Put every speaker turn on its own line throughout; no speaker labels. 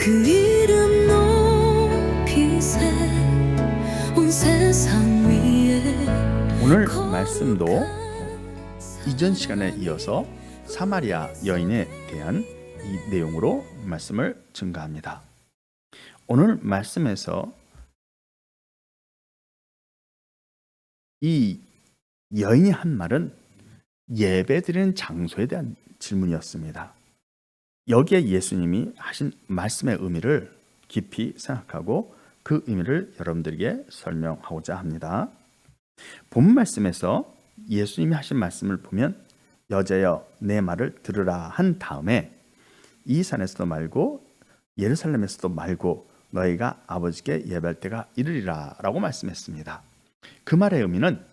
그 이름 높이세 온 세상 위에
오늘 말씀도 이전 시간에 이어서 사마리아 여인에 대한 이 내용으로 말씀을 증가합니다. 오늘 말씀에서 이 여인이 한 말은 예배드리는 장소에 대한 질문이었습니다. 여기에 예수님이 하신 말씀의 의미를 깊이 생각하고 그 의미를 여러분들에게 설명하고자 합니다. 본 말씀에서 예수님이 하신 말씀을 보면 여자여 내 말을 들으라 한 다음에 이 산에서도 말고 예루살렘에서도 말고 너희가 아버지께 예배할 때가 이르리라 라고 말씀했습니다. 그 말의 의미는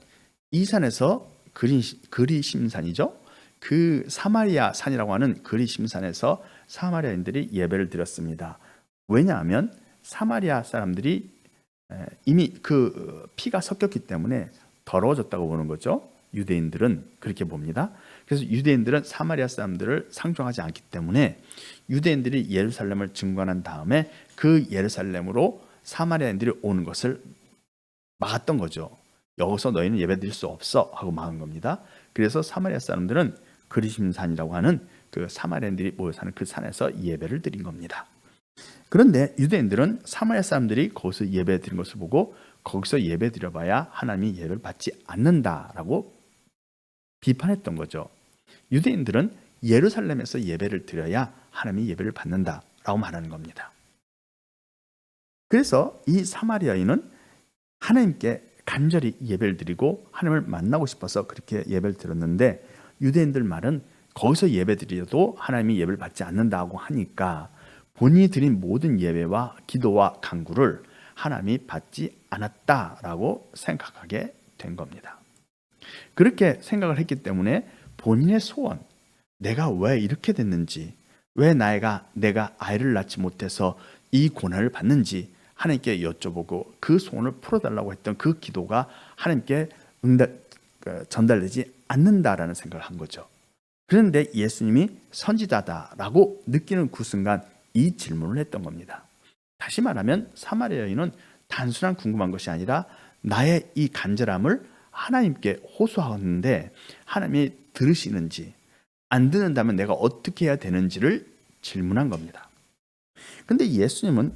이 산에서 그리심산이죠. 그 사마리아 산이라고 하는 그리심산에서 사마리아인들이 예배를 드렸습니다. 왜냐하면 사마리아 사람들이 이미 그 피가 섞였기 때문에 더러워졌다고 보는 거죠. 유대인들은 그렇게 봅니다. 그래서 유대인들은 사마리아 사람들을 상종하지 않기 때문에 유대인들이 예루살렘을 증거한 다음에 그 예루살렘으로 사마리아인들이 오는 것을 막았던 거죠. 여기서 너희는 예배 드릴 수 없어 하고 막은 겁니다. 그래서 사마리아 사람들은 그리심산이라고 하는 그 사마리아인들이 모여 사는 그 산에서 예배를 드린 겁니다. 그런데 유대인들은 사마리아 사람들이 거기서 예배 드린 것을 보고 거기서 예배 드려봐야 하나님이 예배를 받지 않는다라고 비판했던 거죠. 유대인들은 예루살렘에서 예배를 드려야 하나님이 예배를 받는다라고 말하는 겁니다. 그래서 이 사마리아인은 하나님께 간절히 예배를 드리고 하나님을 만나고 싶어서 그렇게 예배를 드렸는데 유대인들 말은 거기서 예배 드려도 하나님이 예배를 받지 않는다고 하니까 본인이 드린 모든 예배와 기도와 간구를 하나님이 받지 않았다라고 생각하게 된 겁니다. 그렇게 생각을 했기 때문에 본인의 소원, 내가 왜 이렇게 됐는지, 왜 내가 아이를 낳지 못해서 이 고난을 받는지 하나님께 여쭤보고 그 소원을 풀어달라고 했던 그 기도가 하나님께 전달되지 않는다라는 생각을 한 거죠. 그런데 예수님이 선지자다라고 느끼는 그 순간 이 질문을 했던 겁니다. 다시 말하면 사마리아 여인은 단순한 궁금한 것이 아니라 나의 이 간절함을 하나님께 호소하는데 하나님이 들으시는지 안 듣는다면 내가 어떻게 해야 되는지를 질문한 겁니다. 그런데 예수님은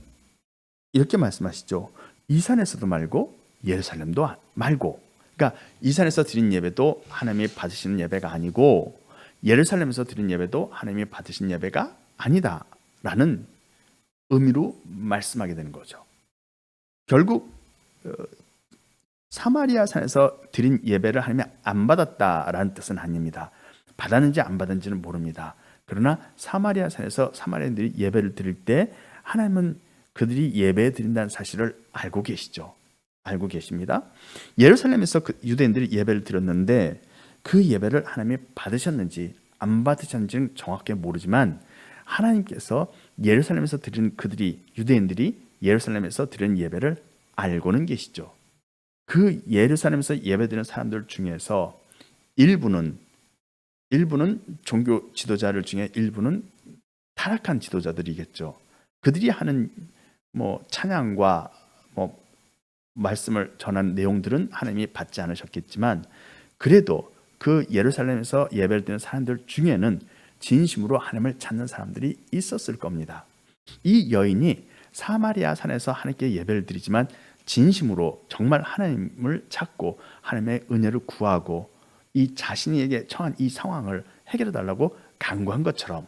이렇게 말씀하시죠. 이 산에서도 말고 예루살렘도 말고, 그러니까 이 산에서 드린 예배도 하나님이 받으시는 예배가 아니고 예루살렘에서 드린 예배도 하나님이 받으신 예배가 아니다라는 의미로 말씀하게 되는 거죠. 결국 사마리아 산에서 드린 예배를 하나님이 안 받았다라는 뜻은 아닙니다. 받았는지 안 받았는지는 모릅니다. 그러나 사마리아 산에서 사마리아인들이 예배를 드릴 때 하나님은 그들이 예배 드린다는 사실을 알고 계시죠. 알고 계십니다. 예루살렘에서 그 유대인들이 예배를 드렸는데 그 예배를 하나님이 받으셨는지 안 받으셨는지는 정확하게 모르지만 하나님께서 예루살렘에서 드린 그들이 유대인들이 예루살렘에서 드린 예배를 알고는 계시죠. 그 예루살렘에서 예배드리는 사람들 중에서 일부는 종교 지도자들 중에 일부는 타락한 지도자들이겠죠. 그들이 하는 찬양과 말씀을 전한 내용들은 하나님이 받지 않으셨겠지만 그래도 그 예루살렘에서 예배를 드리는 사람들 중에는 진심으로 하나님을 찾는 사람들이 있었을 겁니다. 이 여인이 사마리아 산에서 하나님께 예배를 드리지만 진심으로 정말 하나님을 찾고 하나님의 은혜를 구하고 이 자신에게 처한 이 상황을 해결해 달라고 간구한 것처럼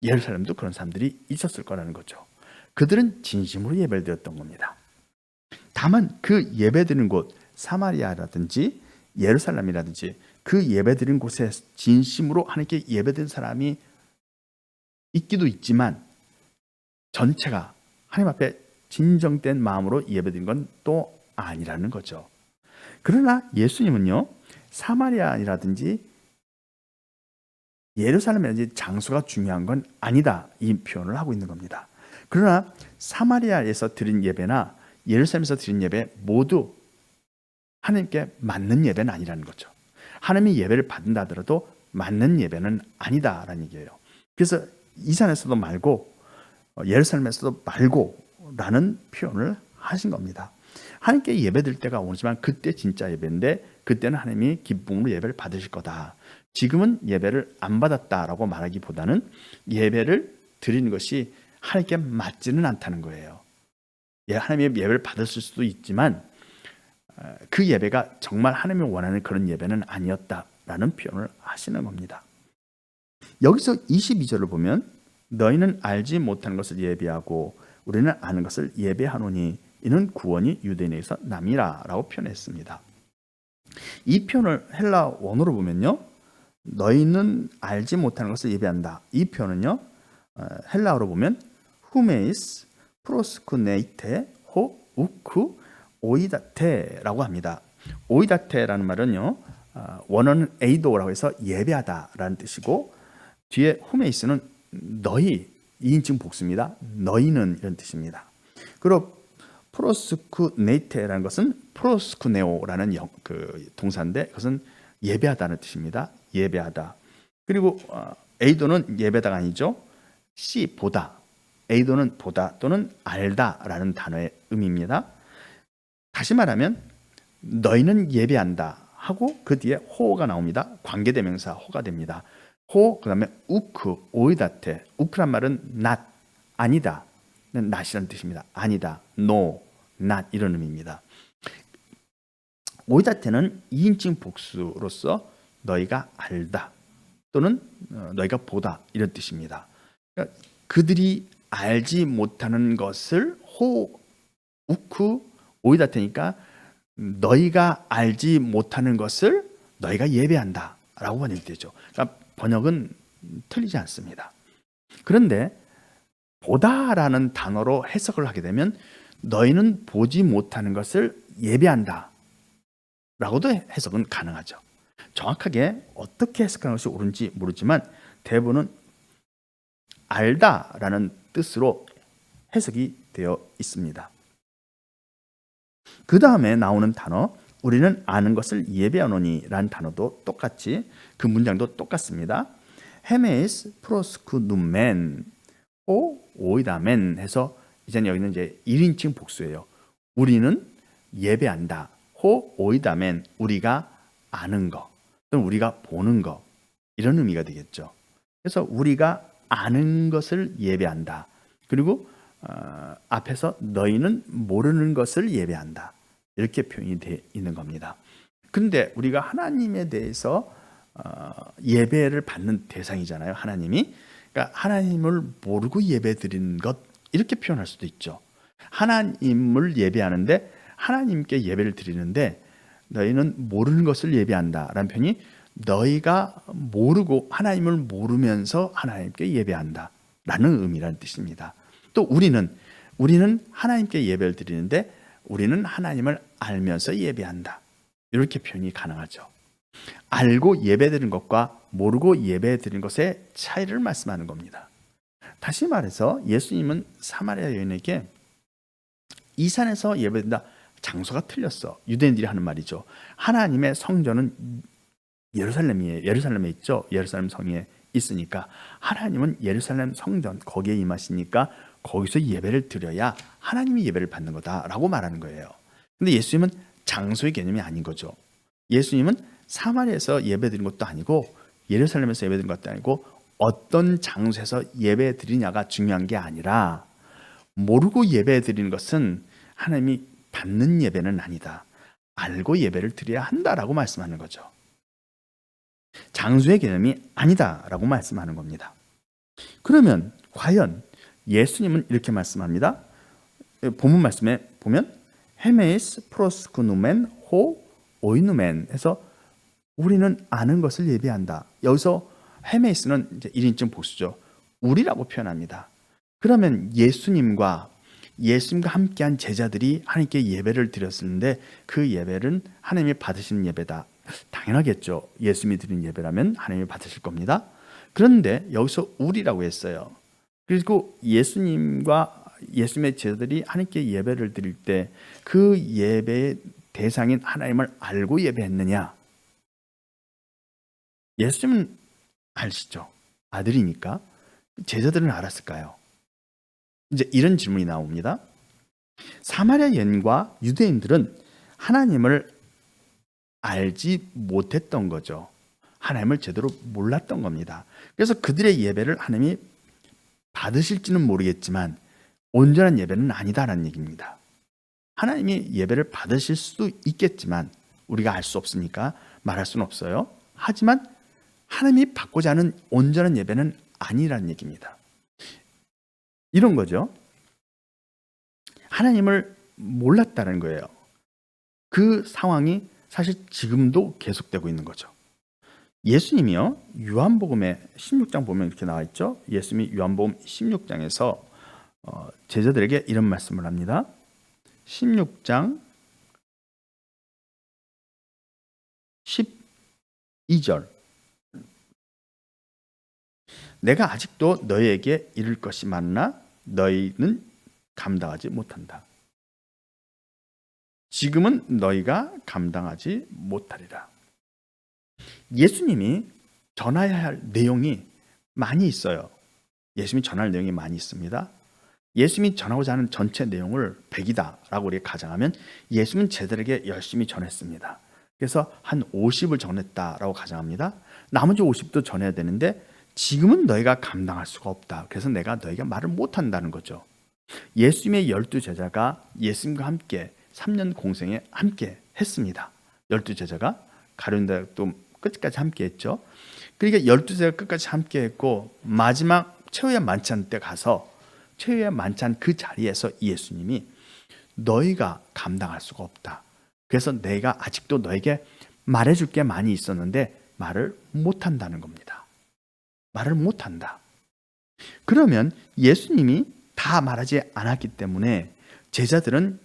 예루살렘도 그런 사람들이 있었을 거라는 거죠. 그들은 진심으로 예배를 드렸던 겁니다. 다만 그 예배드리는 곳 사마리아라든지 예루살렘이라든지 그 예배드린 곳에 진심으로 하나님께 예배드린 사람이 있기도 있지만 전체가 하나님 앞에 진정된 마음으로 예배드린 건 또 아니라는 거죠. 그러나 예수님은요, 사마리아라든지 예루살렘이라든지 장소가 중요한 건 아니다, 이 표현을 하고 있는 겁니다. 그러나 사마리아에서 드린 예배나 예루살렘에서 드린 예배 모두 하나님께 맞는 예배는 아니라는 거죠. 하나님이 예배를 받는다 하더라도 맞는 예배는 아니다라는 얘기예요. 그래서 이 산에서도 말고 예루살렘에서도 말고라는 표현을 하신 겁니다. 하나님께 예배드릴 때가 오지만 그때 진짜 예배인데 그때는 하나님이 기쁨으로 예배를 받으실 거다. 지금은 예배를 안 받았다라고 말하기보다는 예배를 드리는 것이 하나님께 맞지는 않다는 거예요. 하나님의 예배를 받았을 수도 있지만 그 예배가 정말 하나님이 원하는 그런 예배는 아니었다라는 표현을 하시는 겁니다. 여기서 22절을 보면 너희는 알지 못하는 것을 예배하고 우리는 아는 것을 예배하노니 이는 구원이 유대인에게서 남이라 라고 표현했습니다. 이 표현을 헬라 원어로 보면요, 너희는 알지 못하는 것을 예배한다. 이 표현은요, 헬라어로 보면 후메이스 프로스쿠네이테 호 우쿠 오이다테라고 합니다. 오이다테라는 말은요, 원어는 에이도라고 해서 예배하다라는 뜻이고 뒤에 후메이스는 너희 2인칭 복수입니다. 너희는 이런 뜻입니다. 그리고 프로스쿠네이테라는 것은 프로스쿠네오라는 그 동사인데 그것은 예배하다는 뜻입니다. 예배하다. 그리고 에이도는 예배다가 아니죠. 시 보다. 에이도는 보다 또는 알다라는 단어의 의미입니다. 다시 말하면 너희는 예배한다 하고 그 뒤에 호가 나옵니다. 관계대명사 호가 됩니다. 호 그다음에 우크 오이다테. 우크란 말은 not 아니다. not이라는 뜻입니다. 아니다. no, not 이런 의미입니다. 오이다테는 2인칭 복수로서 너희가 알다 또는 너희가 보다 이런 뜻입니다. 그러니까 그들이 알지 못하는 것을 호 우크 오이다테니까 너희가 알지 못하는 것을 너희가 예배한다 라고 번역되죠. 그러니까 번역은 틀리지 않습니다. 그런데 보다라는 단어로 해석을 하게 되면 너희는 보지 못하는 것을 예배한다 라고도 해석은 가능하죠. 정확하게 어떻게 해석하는 것이 옳은지 모르지만 대부분은 알다라는 뜻으로 해석이 되어 있습니다. 그 다음에 나오는 단어 우리는 아는 것을 예배하노니 라는 단어도 똑같이 그 문장도 똑같습니다. 헤메이스 프로스쿠누멘 오 오이다멘 해서 이제는 여기는 이제 1인칭 복수예요. 우리는 예배한다. 호 오이다멘 우리가 아는 거 또는 우리가 보는 거 이런 의미가 되겠죠. 그래서 우리가 아는 것을 예배한다. 그리고 앞에서 너희는 모르는 것을 예배한다. 이렇게 표현이 되어 있는 겁니다. 그런데 우리가 하나님에 대해서 예배를 받는 대상이잖아요. 하나님이. 그러니까 하나님을 모르고 예배드리는 것 이렇게 표현할 수도 있죠. 하나님을 예배하는데 하나님께 예배를 드리는데 너희는 모르는 것을 예배한다 라는 표현이 너희가 모르고 하나님을 모르면서 하나님께 예배한다 라는 의미라는 뜻입니다. 또 우리는 하나님께 예배를 드리는데 우리는 하나님을 알면서 예배한다. 이렇게 표현이 가능하죠. 알고 예배드리는 것과 모르고 예배드리는 것의 차이를 말씀하는 겁니다. 다시 말해서 예수님은 사마리아 여인에게 이 산에서 예배드린다. 장소가 틀렸어. 유대인들이 하는 말이죠. 하나님의 성전은 예루살렘이에요. 예루살렘에 있죠. 예루살렘 성에 있으니까 하나님은 예루살렘 성전 거기에 임하시니까 거기서 예배를 드려야 하나님이 예배를 받는 거다라고 말하는 거예요. 근데 예수님은 장소의 개념이 아닌 거죠. 예수님은 사마리아에서 예배드린 것도 아니고 예루살렘에서 예배드린 것도 아니고 어떤 장소에서 예배드리냐가 중요한 게 아니라 모르고 예배드리는 것은 하나님이 받는 예배는 아니다. 알고 예배를 드려야 한다라고 말씀하는 거죠. 장소의 개념이 아니다라고 말씀하는 겁니다. 그러면 과연 예수님은 이렇게 말씀합니다. 본문 말씀에 보면 헤메이스 프로스쿠누멘 호 오이누멘 해서 우리는 아는 것을 예배한다. 여기서 헤메이스는 이제 1인칭 복수죠. 우리라고 표현합니다. 그러면 예수님과 함께한 제자들이 하나님께 예배를 드렸는데 그 예배는 하나님이 받으시는 예배다. 당연하겠죠. 예수님이 드린 예배라면 하나님이 받으실 겁니다. 그런데 여기서 우리라고 했어요. 그리고 예수님과 예수님의 제자들이 하나님께 예배를 드릴 때 그 예배의 대상인 하나님을 알고 예배했느냐? 예수님은 아시죠? 아들이니까. 제자들은 알았을까요? 이제 이런 질문이 나옵니다. 사마리아 여인과 유대인들은 하나님을 알지 못했던 거죠. 하나님을 제대로 몰랐던 겁니다. 그래서 그들의 예배를 하나님이 받으실지는 모르겠지만 온전한 예배는 아니다라는 얘기입니다. 하나님이 예배를 받으실 수도 있겠지만 우리가 알 수 없으니까 말할 수는 없어요. 하지만 하나님이 받고자 하는 온전한 예배는 아니라는 얘기입니다. 이런 거죠. 하나님을 몰랐다는 거예요. 그 상황이 사실 지금도 계속되고 있는 거죠. 예수님이요, 요한복음의 16장 보면 이렇게 나와 있죠. 예수님이 요한복음 16장에서 제자들에게 이런 말씀을 합니다. 16장 12절. 내가 아직도 너희에게 이를 것이 많으나 너희는 감당하지 못한다. 지금은 너희가 감당하지 못하리라. 예수님이 전해야 할 내용이 많이 있어요. 예수님이 전할 내용이 많이 있습니다. 예수님이 전하고자 하는 전체 내용을 100이다라고 우리가 가정하면 예수님은 제자들에게 열심히 전했습니다. 그래서 한 50을 전했다라고 가정합니다. 나머지 50도 전해야 되는데 지금은 너희가 감당할 수가 없다. 그래서 내가 너희가 말을 못한다는 거죠. 예수님의 12제자가 예수님과 함께 3년 공생에 함께 했습니다. 12제자가 가룟 대학도 끝까지 함께 했죠. 그러니까 12제자가 끝까지 함께 했고 마지막 최후의 만찬 때 가서 최후의 만찬 그 자리에서 예수님이 너희가 감당할 수가 없다. 그래서 내가 아직도 너에게 말해줄 게 많이 있었는데 말을 못한다는 겁니다. 말을 못한다. 그러면 예수님이 다 말하지 않았기 때문에 제자들은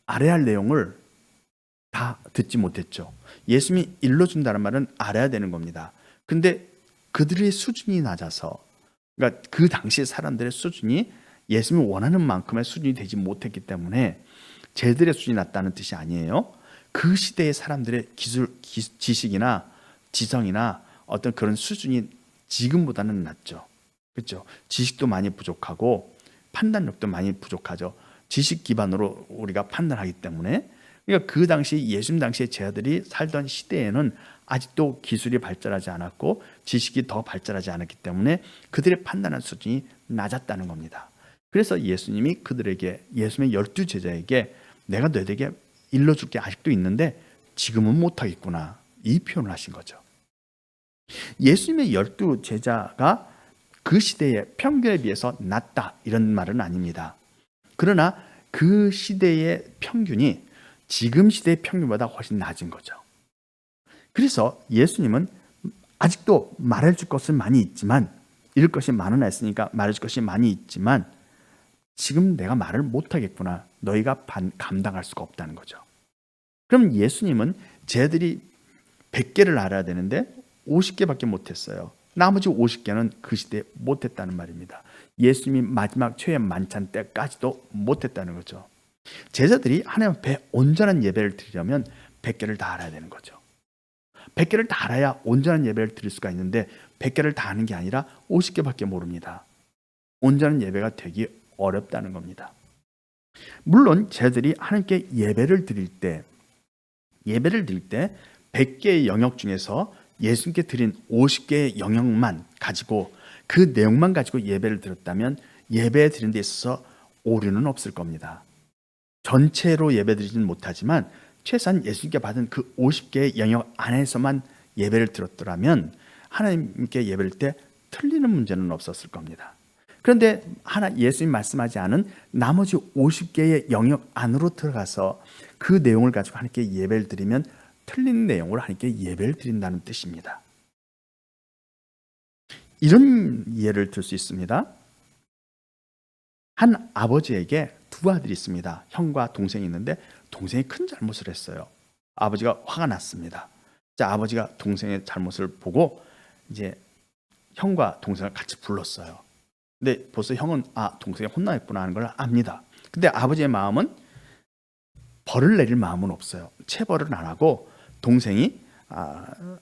알아야 할 내용을 다 듣지 못했죠. 예수님이 일러준다는 말은 알아야 되는 겁니다. 근데 그들의 수준이 낮아서, 그러니까 그 당시 사람들의 수준이 예수님이 원하는 만큼의 수준이 되지 못했기 때문에 제들의 수준이 낮다는 뜻이 아니에요. 그 시대의 사람들의 지식이나 지성이나 어떤 그런 수준이 지금보다는 낮죠. 그렇죠? 지식도 많이 부족하고 판단력도 많이 부족하죠. 지식 기반으로 우리가 판단하기 때문에. 그러니까 그 당시 예수님 당시의 제자들이 살던 시대에는 아직도 기술이 발달하지 않았고 지식이 더 발달하지 않았기 때문에 그들의 판단한 수준이 낮았다는 겁니다. 그래서 예수님이 그들에게, 예수님의 12제자에게 내가 너희에게 일러줄 게 아직도 있는데 지금은 못하겠구나, 이 표현을 하신 거죠. 예수님의 12제자가 그 시대의 평균에 비해서 낮다, 이런 말은 아닙니다. 그러나 그 시대의 평균이 지금 시대의 평균보다 훨씬 낮은 거죠. 그래서 예수님은 아직도 말해줄 것은 많이 있지만, 잃을 것이 많으나 했으니까 말해줄 것이 많이 있지만 지금 내가 말을 못하겠구나, 너희가 감당할 수가 없다는 거죠. 그럼 예수님은 쟤들이 100개를 알아야 되는데 50개밖에 못했어요. 나머지 50개는 그 시대에 못했다는 말입니다. 예수님이 마지막 최후의 만찬 때까지도 못했다는 거죠. 제자들이 하나님 앞에 온전한 예배를 드리려면 100개를 다 알아야 되는 거죠. 100개를 다 알아야 온전한 예배를 드릴 수가 있는데 100개를 다 아는 게 아니라 50개밖에 모릅니다. 온전한 예배가 되기 어렵다는 겁니다. 물론 제자들이 하나님께 예배를 드릴 때 100개의 영역 중에서 예수님께 드린 50개의 영역만 가지고, 그 내용만 가지고 예배를 드렸다면 예배 드린 데 있어서 오류는 없을 겁니다. 전체로 예배 드리지는 못하지만 최소한 예수님께 받은 그 50개의 영역 안에서만 예배를 드렸더라면 하나님께 예배를 때 틀리는 문제는 없었을 겁니다. 그런데 예수님 말씀하지 않은 나머지 50개의 영역 안으로 들어가서 그 내용을 가지고 하나님께 예배를 드리면 틀린 내용으로 하나님께 예배를 드린다는 뜻입니다. 이런 예를 들 수 있습니다. 한 아버지에게 두 아들이 있습니다. 형과 동생이 있는데 동생이 큰 잘못을 했어요. 아버지가 화가 났습니다. 자, 아버지가 동생의 잘못을 보고 이제 형과 동생을 같이 불렀어요. 근데 벌써 형은 동생이 혼나했구나 하는 걸 압니다. 근데 아버지의 마음은 벌을 내릴 마음은 없어요. 체벌은 안 하고 동생이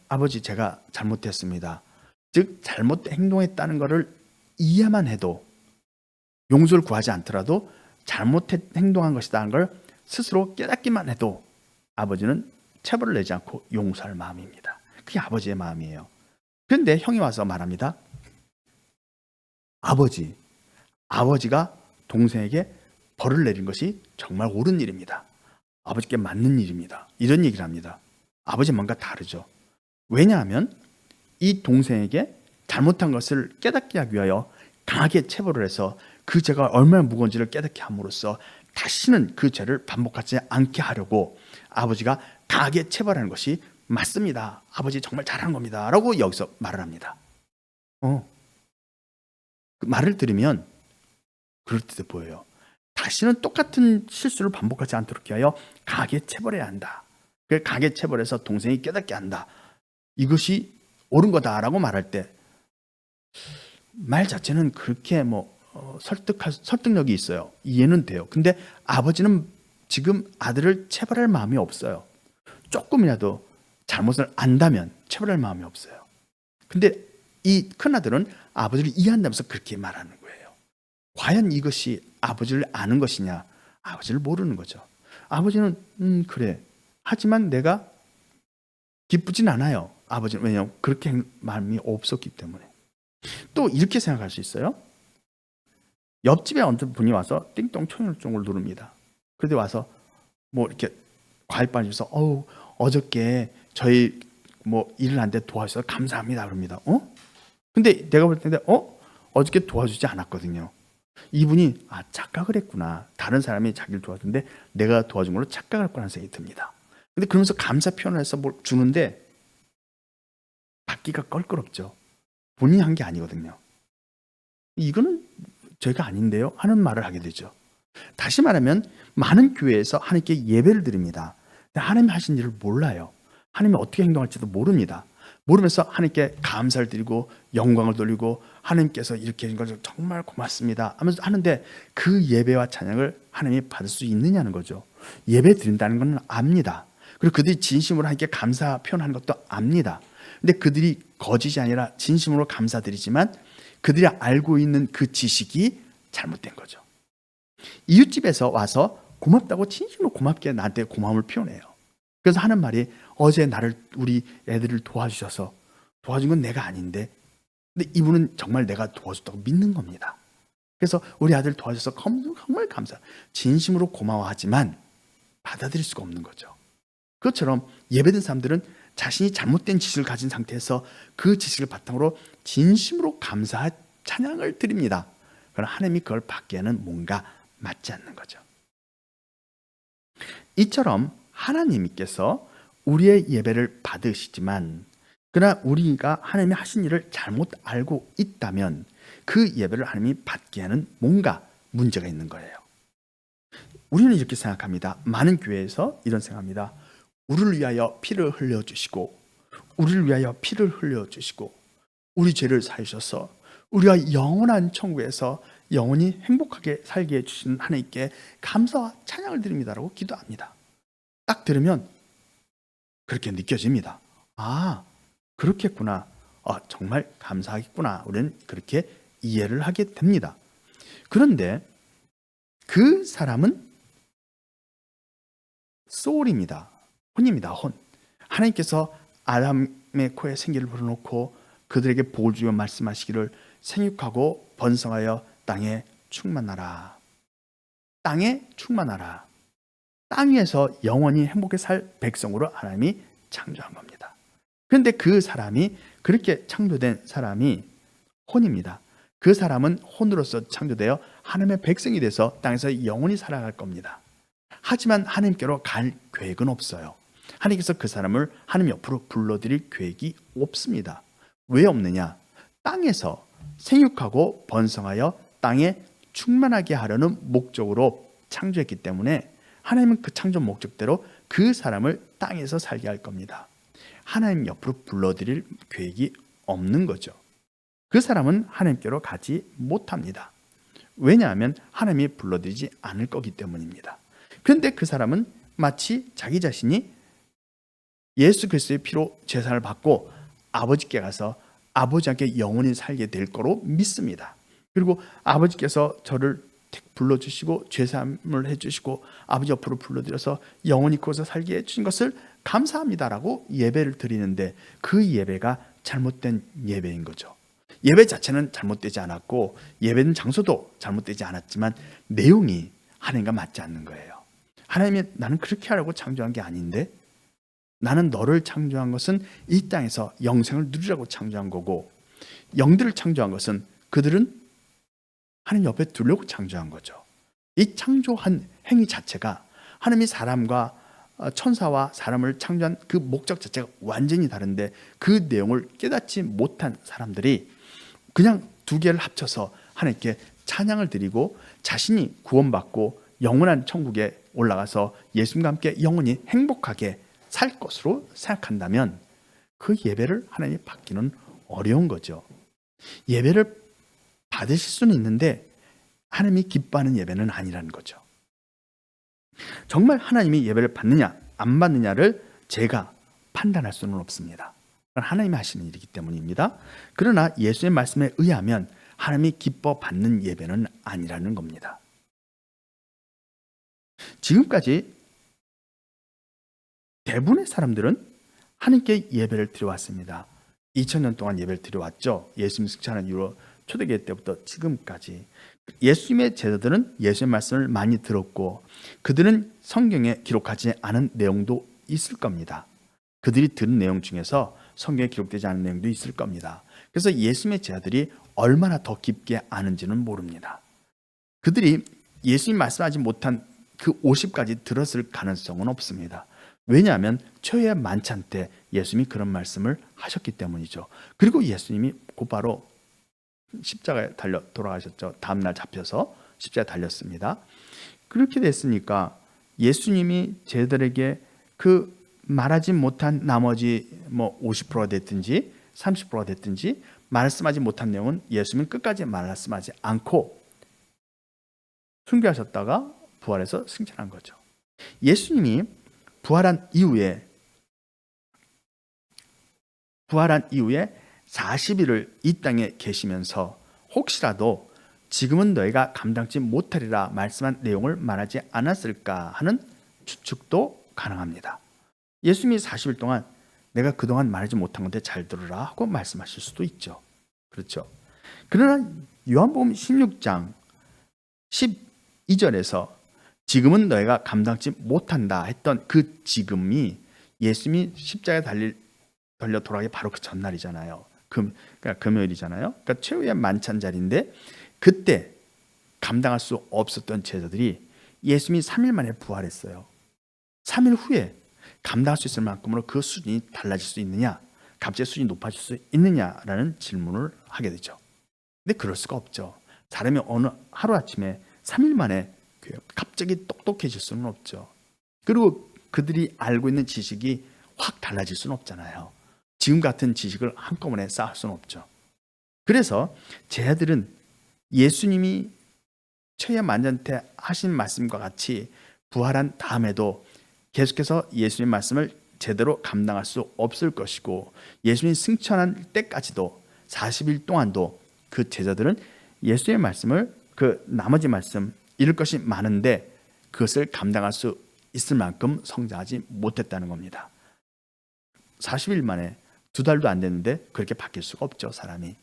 아버지 제가 잘못했습니다, 즉 잘못 행동했다는 것을 이해만 해도 용서를 구하지 않더라도 잘못 행동한 것이라는 걸 스스로 깨닫기만 해도 아버지는 체벌을 내지 않고 용서할 마음입니다. 그게 아버지의 마음이에요. 그런데 형이 와서 말합니다. 아버지가 동생에게 벌을 내린 것이 정말 옳은 일입니다. 아버지께 맞는 일입니다. 이런 얘기를 합니다. 아버지 뭔가 다르죠. 왜냐하면 이 동생에게 잘못한 것을 깨닫게 하기 위하여 강하게 체벌을 해서 그 죄가 얼마나 무거운지를 깨닫게 함으로써 다시는 그 죄를 반복하지 않게 하려고 아버지가 강하게 체벌하는 것이 맞습니다. 아버지 정말 잘한 겁니다. 라고 여기서 말을 합니다. 그 말을 들으면 그럴듯해 보여요. 다시는 똑같은 실수를 반복하지 않도록 하여 강하게 체벌해야 한다. 강하게 체벌해서 동생이 깨닫게 한다. 이것이 옳은 거다라고 말할 때 말 자체는 그렇게 설득력이 있어요. 이해는 돼요. 근데 아버지는 지금 아들을 체벌할 마음이 없어요. 조금이라도 잘못을 안다면 체벌할 마음이 없어요. 근데 이 큰아들은 아버지를 이해한다면서 그렇게 말하는 거예요. 과연 이것이 아버지를 아는 것이냐? 아버지를 모르는 거죠. 아버지는 그래. 하지만 내가 기쁘진 않아요. 아버지는. 왜냐하면 그렇게 마음이 없었기 때문에. 또 이렇게 생각할 수 있어요. 옆집에 어떤 분이 와서 띵동 초인종을 누릅니다. 그런데 와서 이렇게 과일 빠지면서 어저께 저희 일을 안 돼 도와주셔서 감사합니다. 그럽니다. 근데 내가 볼 텐데 어저께 도와주지 않았거든요. 이분이 착각을 했구나. 다른 사람이 자기를 도와주는데 내가 도와준 걸로 착각을 했구나 하는 생각이 듭니다. 근데 그러면서 감사 표현을 해서 뭘 주는데 받기가 껄끄럽죠. 본인이 한 게 아니거든요. 이거는 죄가 아닌데요? 하는 말을 하게 되죠. 다시 말하면 많은 교회에서 하나님께 예배를 드립니다. 근데 하나님이 하신 일을 몰라요. 하나님이 어떻게 행동할지도 모릅니다. 모르면서 하나님께 감사를 드리고 영광을 돌리고 하나님께서 이렇게 해준 걸 정말 고맙습니다 하면서 하는데 그 예배와 찬양을 하나님이 받을 수 있느냐는 거죠. 예배 드린다는 건 압니다. 그리고 그들이 진심으로 하나님께 감사 표현하는 것도 압니다. 근데 그들이 거짓이 아니라 진심으로 감사드리지만 그들이 알고 있는 그 지식이 잘못된 거죠. 이웃집에서 와서 고맙다고 진심으로 고맙게 나한테 고마움을 표현해요. 그래서 하는 말이 어제 우리 애들을 도와주셔서 도와준 건 내가 아닌데 근데 이분은 정말 내가 도와줬다고 믿는 겁니다. 그래서 우리 아들 도와줘서 정말 감사 진심으로 고마워하지만 받아들일 수가 없는 거죠. 그것처럼 예배드린 사람들은 자신이 잘못된 지식을 가진 상태에서 그 지식을 바탕으로 진심으로 감사 찬양을 드립니다. 그러나 하나님이 그걸 받기에는 뭔가 맞지 않는 거죠. 이처럼 하나님께서 우리의 예배를 받으시지만 그러나 우리가 하나님이 하신 일을 잘못 알고 있다면 그 예배를 하나님이 받기에는 뭔가 문제가 있는 거예요. 우리는 이렇게 생각합니다. 많은 교회에서 이런 생각합니다. 우리를 위하여 피를 흘려주시고 우리를 위하여 피를 흘려주시고 우리 죄를 사하셔서 우리가 영원한 천국에서 영원히 행복하게 살게 해주신 하나님께 감사와 찬양을 드립니다라고 기도합니다. 딱 들으면 그렇게 느껴집니다. 그렇겠구나. 정말 감사하겠구나. 우리는 그렇게 이해를 하게 됩니다. 그런데 그 사람은 소울입니다. 혼입니다. 혼. 하나님께서 아담의 코에 생기를 불어넣고 그들에게 복을 주며 말씀하시기를 생육하고 번성하여 땅에 충만하라. 땅에 충만하라. 땅 위에서 영원히 행복하게 살 백성으로 하나님이 창조한 겁니다. 그런데 그 사람이 그렇게 창조된 사람이 혼입니다. 그 사람은 혼으로서 창조되어 하나님의 백성이 돼서 땅에서 영원히 살아갈 겁니다. 하지만 하나님께로 갈 계획은 없어요. 하나님께서 그 사람을 하나님 옆으로 불러들일 계획이 없습니다. 왜 없느냐? 땅에서 생육하고 번성하여 땅에 충만하게 하려는 목적으로 창조했기 때문에 하나님은 그 창조 목적대로 그 사람을 땅에서 살게 할 겁니다. 하나님 옆으로 불러들일 계획이 없는 거죠. 그 사람은 하나님께로 가지 못합니다. 왜냐하면 하나님이 불러들이지 않을 거기 때문입니다. 그런데 그 사람은 마치 자기 자신이 예수 그리스도의 피로 제사를 받고 아버지께 가서 아버지께 영원히 살게 될 거로 믿습니다. 그리고 아버지께서 저를 불러주시고 죄사함을 해주시고 아버지 옆으로 불러들여서 영원히 거기서 살게 해주신 것을 감사합니다라고 예배를 드리는데 그 예배가 잘못된 예배인 거죠. 예배 자체는 잘못되지 않았고 예배는 장소도 잘못되지 않았지만 내용이 하나님과 맞지 않는 거예요. 하나님이 나는 그렇게 하려고 창조한 게 아닌데, 나는 너를 창조한 것은 이 땅에서 영생을 누리라고 창조한 거고, 영들을 창조한 것은 그들은 하나님 옆에 두려고 창조한 거죠. 이 창조한 행위 자체가 하나님이 사람과 천사와 사람을 창조한 그 목적 자체가 완전히 다른데, 그 내용을 깨닫지 못한 사람들이 그냥 두 개를 합쳐서 하나님께 찬양을 드리고 자신이 구원받고 영원한 천국에 올라가서 예수님과 함께 영원히 행복하게 살 것으로 생각한다면 그 예배를 하나님이 받기는 어려운 거죠. 예배를 받으실 수는 있는데 하나님이 기뻐하는 예배는 아니라는 거죠. 정말 하나님이 예배를 받느냐 안 받느냐를 제가 판단할 수는 없습니다. 하나님이 하시는 일이기 때문입니다. 그러나 예수의 말씀에 의하면 하나님이 기뻐 받는 예배는 아니라는 겁니다. 지금까지 대부분의 사람들은 하나님께 예배를 드려왔습니다. 2000년 동안 예배를 드려왔죠. 예수님 승천한 이후로 초대교회 때부터 지금까지 예수님의 제자들은 예수의 말씀을 많이 들었고 그들은 성경에 기록하지 않은 내용도 있을 겁니다. 그들이 들은 내용 중에서 성경에 기록되지 않은 내용도 있을 겁니다. 그래서 예수님의 제자들이 얼마나 더 깊게 아는지는 모릅니다. 그들이 예수님 말씀하지 못한 그 50까지 들었을 가능성은 없습니다. 왜냐하면 초유의 만찬 때 예수님이 그런 말씀을 하셨기 때문이죠. 그리고 예수님이 곧바로 십자가에 달려 돌아가셨죠. 다음날 잡혀서 십자가에 달렸습니다. 그렇게 됐으니까 예수님이 제자들에게 그 말하지 못한 나머지 50%가 됐든지 30%가 됐든지 말씀하지 못한 내용은 예수님은 끝까지 말씀하지 않고 순교하셨다가 부활해서 승천한 거죠. 예수님이 부활한 이후에 40일을 이 땅에 계시면서 혹시라도 지금은 너희가 감당치 못하리라 말씀한 내용을 말하지 않았을까 하는 추측도 가능합니다. 예수님이 40일 동안 내가 그동안 말하지 못한 건데 잘 들으라 하고 말씀하실 수도 있죠. 그렇죠. 그러나 요한복음 16장 12절에서 지금은 너희가 감당치 못한다 했던 그 지금이 예수님이 십자가에 달려 돌아가기 바로 그 전날이잖아요. 그러니까 금요일이잖아요. 그러니까 최후의 만찬 자리인데 그때 감당할 수 없었던 제자들이 예수님이 3일 만에 부활했어요. 3일 후에 감당할 수 있을 만큼으로 그 수준이 달라질 수 있느냐, 갑자기 수준이 높아질 수 있느냐라는 질문을 하게 되죠. 근데 그럴 수가 없죠. 사람이 어느 하루아침에 3일 만에 갑자기 똑똑해질 수는 없죠. 그리고 그들이 알고 있는 지식이 확 달라질 수는 없잖아요. 지금 같은 지식을 한꺼번에 쌓을 수는 없죠. 그래서 제자들은 예수님이 최후의 만찬 때 하신 말씀과 같이 부활한 다음에도 계속해서 예수님의 말씀을 제대로 감당할 수 없을 것이고 예수님이 승천한 때까지도 40일 동안도 그 제자들은 예수님의 말씀을 그 나머지 말씀 잃을 것이 많은데 그것을 감당할 수 있을 만큼 성장하지 못했다는 겁니다. 40일 만에 2달도 안 됐는데 그렇게 바뀔 수가 없죠, 사람이.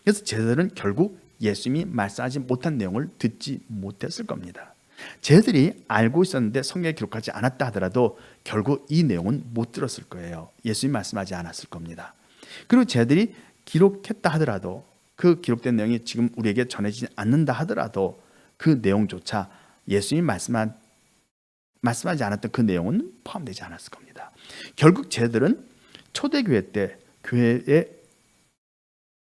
그래서 제자들은 결국 예수님이 말씀하지 못한 내용을 듣지 못했을 겁니다. 제자들이 알고 있었는데 성경에 기록하지 않았다 하더라도 결국 이 내용은 못 들었을 거예요. 예수님이 말씀하지 않았을 겁니다. 그리고 제자들이 기록했다 하더라도 그 기록된 내용이 지금 우리에게 전해지지 않는다 하더라도 그 내용조차 예수님이 말씀하지 않았던 그 내용은 포함되지 않았을 겁니다. 결국 제자들은 초대교회 때 교회의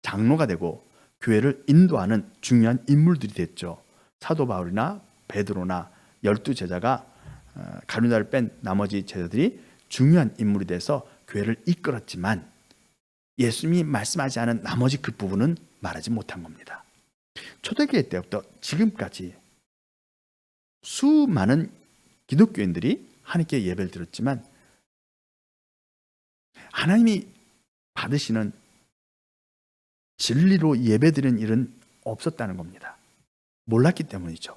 장로가 되고 교회를 인도하는 중요한 인물들이 됐죠. 사도 바울이나 베드로나 12제자가 가룟유다를 뺀 나머지 제자들이 중요한 인물이 돼서 교회를 이끌었지만 예수님이 말씀하지 않은 나머지 그 부분은 말하지 못한 겁니다. 초대교회 때부터 지금까지 수많은 기독교인들이 하나님께 예배를 드렸지만 하나님이 받으시는 진리로 예배드리는 일은 없었다는 겁니다. 몰랐기 때문이죠.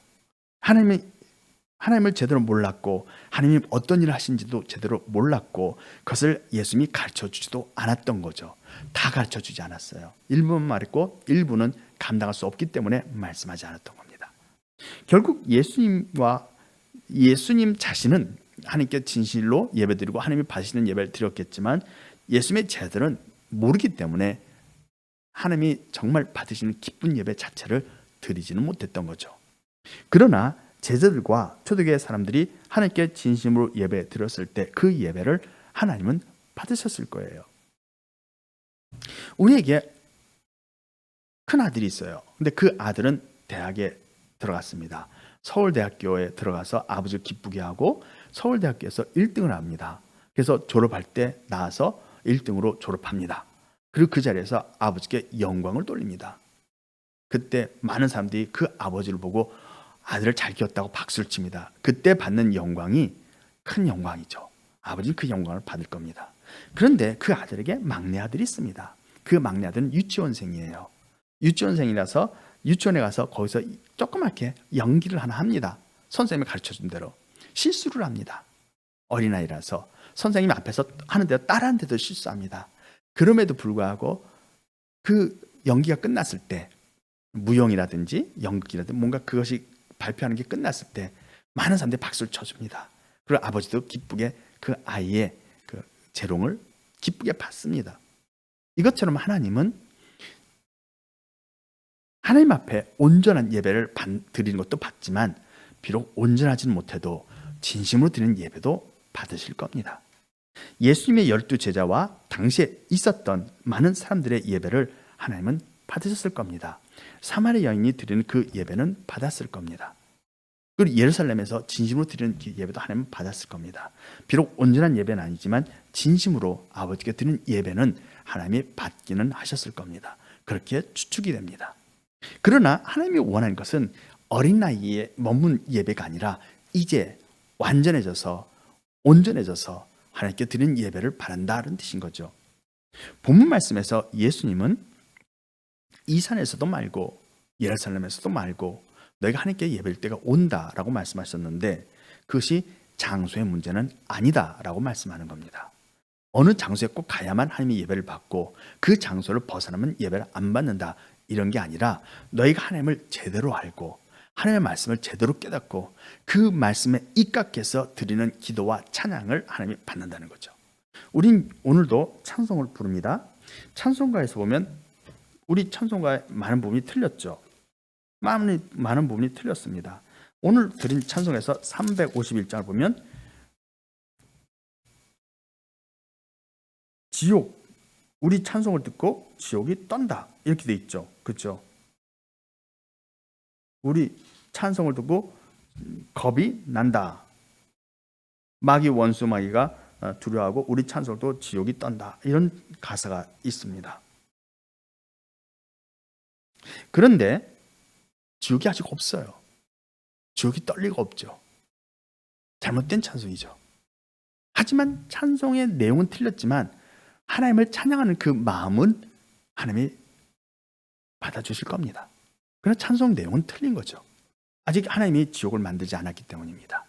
하나님을 제대로 몰랐고 하나님이 어떤 일을 하신지도 제대로 몰랐고 그것을 예수님이 가르쳐주지도 않았던 거죠. 다 가르쳐주지 않았어요. 일부는 말했고 일부는 감당할 수 없기 때문에 말씀하지 않았던 겁니다. 결국 예수님 자신은 하나님께 진실로 예배드리고 하나님이 받으시는 예배를 드렸겠지만 예수님의 제자들은 모르기 때문에 하나님이 정말 받으시는 기쁜 예배 자체를 드리지는 못했던 거죠. 그러나 제자들과 초대교회 사람들이 하나님께 진심으로 예배 드렸을 때 그 예배를 하나님은 받으셨을 거예요. 우리에게 큰 아들이 있어요. 근데 그 아들은 대학에 들어갔습니다. 서울대학교에 들어가서 아버지를 기쁘게 하고 서울대학교에서 1등을 합니다. 그래서 졸업할 때 나와서 1등으로 졸업합니다. 그리고 그 자리에서 아버지께 영광을 돌립니다. 그때 많은 사람들이 그 아버지를 보고 아들을 잘 키웠다고 박수를 칩니다. 그때 받는 영광이 큰 영광이죠. 아버지는 그 영광을 받을 겁니다. 그런데 그 아들에게 막내 아들이 있습니다. 그 막내 아들은 유치원생이에요. 유치원생이라서 유치원에 가서 거기서 조그맣게 연기를 하나 합니다. 선생님이 가르쳐준 대로 실수를 합니다. 어린아이라서 선생님 앞에서 하는 대로 따라하는데도 실수합니다. 그럼에도 불구하고 그 연기가 끝났을 때 무용이라든지 연극이라든지 뭔가 그것이 발표하는 게 끝났을 때 많은 사람들이 박수를 쳐줍니다. 그리고 아버지도 기쁘게 그 아이의 그 재롱을 기쁘게 받습니다. 이것처럼 하나님은 하나님 앞에 온전한 예배를 드리는 것도 받지만 비록 온전하지는 못해도 진심으로 드리는 예배도 받으실 겁니다. 예수님의 12제자와 당시에 있었던 많은 사람들의 예배를 하나님은 받으셨을 겁니다. 사마리아 여인이 드리는 그 예배는 받았을 겁니다. 그리고 예루살렘에서 진심으로 드리는 예배도 하나님은 받았을 겁니다. 비록 온전한 예배는 아니지만 진심으로 아버지께 드리는 예배는 하나님이 받기는 하셨을 겁니다. 그렇게 추측이 됩니다. 그러나 하나님이 원하는 것은 어린 나이에 머문 예배가 아니라 이제 완전해져서 온전해져서 하나님께 드리는 예배를 바란다는 뜻인 거죠. 본문 말씀에서 예수님은 이 산에서도 말고 예루살렘에서도 말고 너희가 하나님께 예배드릴 때가 온다라고 말씀하셨는데 그것이 장소의 문제는 아니다라고 말씀하는 겁니다. 어느 장소에 꼭 가야만 하나님이 예배를 받고 그 장소를 벗어나면 예배를 안 받는다 이런 게 아니라 너희가 하나님을 제대로 알고 하나님의 말씀을 제대로 깨닫고 그 말씀에 입각해서 드리는 기도와 찬양을 하나님이 받는다는 거죠. 우린 오늘도 찬송을 부릅니다. 찬송가에서 보면 우리 찬송가의 많은 부분이 틀렸죠. 많은 부분이 틀렸습니다. 오늘 드린 찬송에서 351장을 보면 지옥, 우리 찬송을 듣고 지옥이 떤다 이렇게 돼 있죠. 그렇죠? 우리 찬송을 듣고 겁이 난다. 마귀 원수 마귀가 두려워하고 우리 찬송도 지옥이 떤다. 이런 가사가 있습니다. 그런데 지옥이 아직 없어요. 지옥이 떨 리가 없죠. 잘못된 찬송이죠. 하지만 찬송의 내용은 틀렸지만 하나님을 찬양하는 그 마음은 하나님이 받아주실 겁니다. 그러나 찬송 내용은 틀린 거죠. 아직 하나님이 지옥을 만들지 않았기 때문입니다.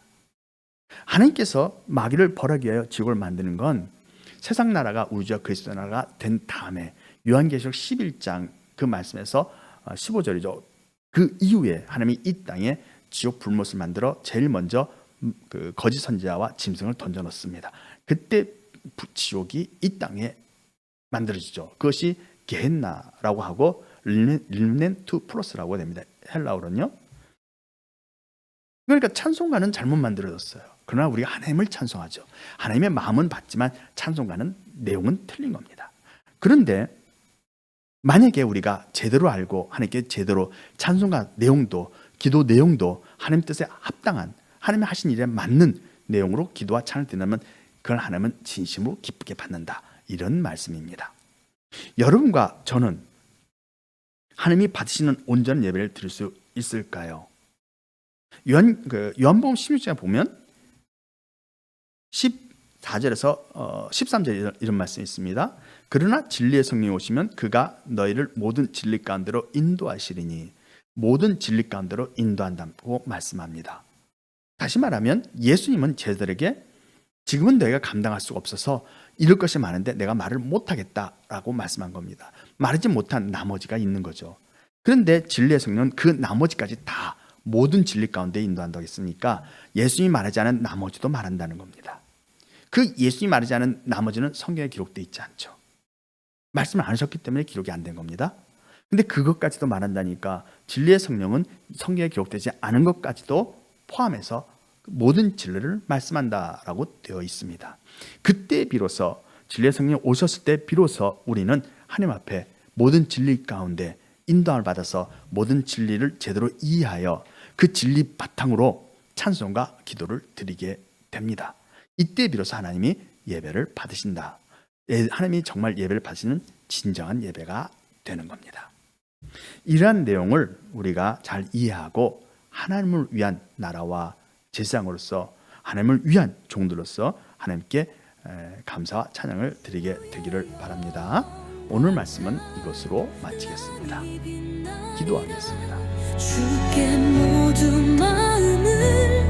하나님께서 마귀를 벌하기 위하여 지옥을 만드는 건 세상 나라가 우주와 그리스도 나라가 된 다음에 요한계시록 11장 그 말씀에서 15절이죠. 그 이후에 하나님이 이 땅에 지옥 불못을 만들어 제일 먼저 그 거짓 선지자와 짐승을 던져 넣습니다. 그때 지옥이 이 땅에 만들어지죠. 그것이 게헨나라고 하고 림넨투 플러스라고 됩니다. 헬라어로는요. 그러니까 찬송가는 잘못 만들어졌어요. 그러나 우리가 하나님을 찬송하죠. 하나님의 마음은 받지만 찬송가는 내용은 틀린 겁니다. 그런데 만약에 우리가 제대로 알고 하나님께 제대로 찬송가 내용도 기도 내용도 하나님 뜻에 합당한 하나님이 하신 일에 맞는 내용으로 기도와 찬을 드리면 그걸 하나님은 진심으로 기쁘게 받는다. 이런 말씀입니다. 여러분과 저는 하나님이 받으시는 온전한 예배를 드릴 수 있을까요? 요한복음 16장에 보면 4절에서 13절에 이런 말씀이 있습니다. 그러나 진리의 성령이 오시면 그가 너희를 모든 진리 가운데로 인도하시리니, 모든 진리 가운데로 인도한다고 말씀합니다. 다시 말하면 예수님은 제자들에게 지금은 너희가 감당할 수가 없어서 이룰 것이 많은데 내가 말을 못하겠다라고 말씀한 겁니다. 말하지 못한 나머지가 있는 거죠. 그런데 진리의 성령은 그 나머지까지 다 모든 진리 가운데 인도한다고 했으니까 예수님이 말하지 않은 나머지도 말한다는 겁니다. 그 예수님이 말하지 않은 나머지는 성경에 기록되어 있지 않죠. 말씀을 안 하셨기 때문에 기록이 안 된 겁니다. 근데 그것까지도 말한다니까 진리의 성령은 성경에 기록되지 않은 것까지도 포함해서 모든 진리를 말씀한다라고 되어 있습니다. 그때 비로소 진리의 성령이 오셨을 때 비로소 우리는 하나님 앞에 모든 진리 가운데 인도함을 받아서 모든 진리를 제대로 이해하여 그 진리 바탕으로 찬송과 기도를 드리게 됩니다. 이때 비로소 하나님이 예배를 받으신다. 하나님이 정말 예배를 받으시는 진정한 예배가 되는 겁니다. 이러한 내용을 우리가 잘 이해하고 하나님을 위한 나라와 제사장으로서 하나님을 위한 종들로서 하나님께 감사와 찬양을 드리게 되기를 바랍니다. 오늘 말씀은 이것으로 마치겠습니다. 기도하겠습니다.
주께 모든 마음을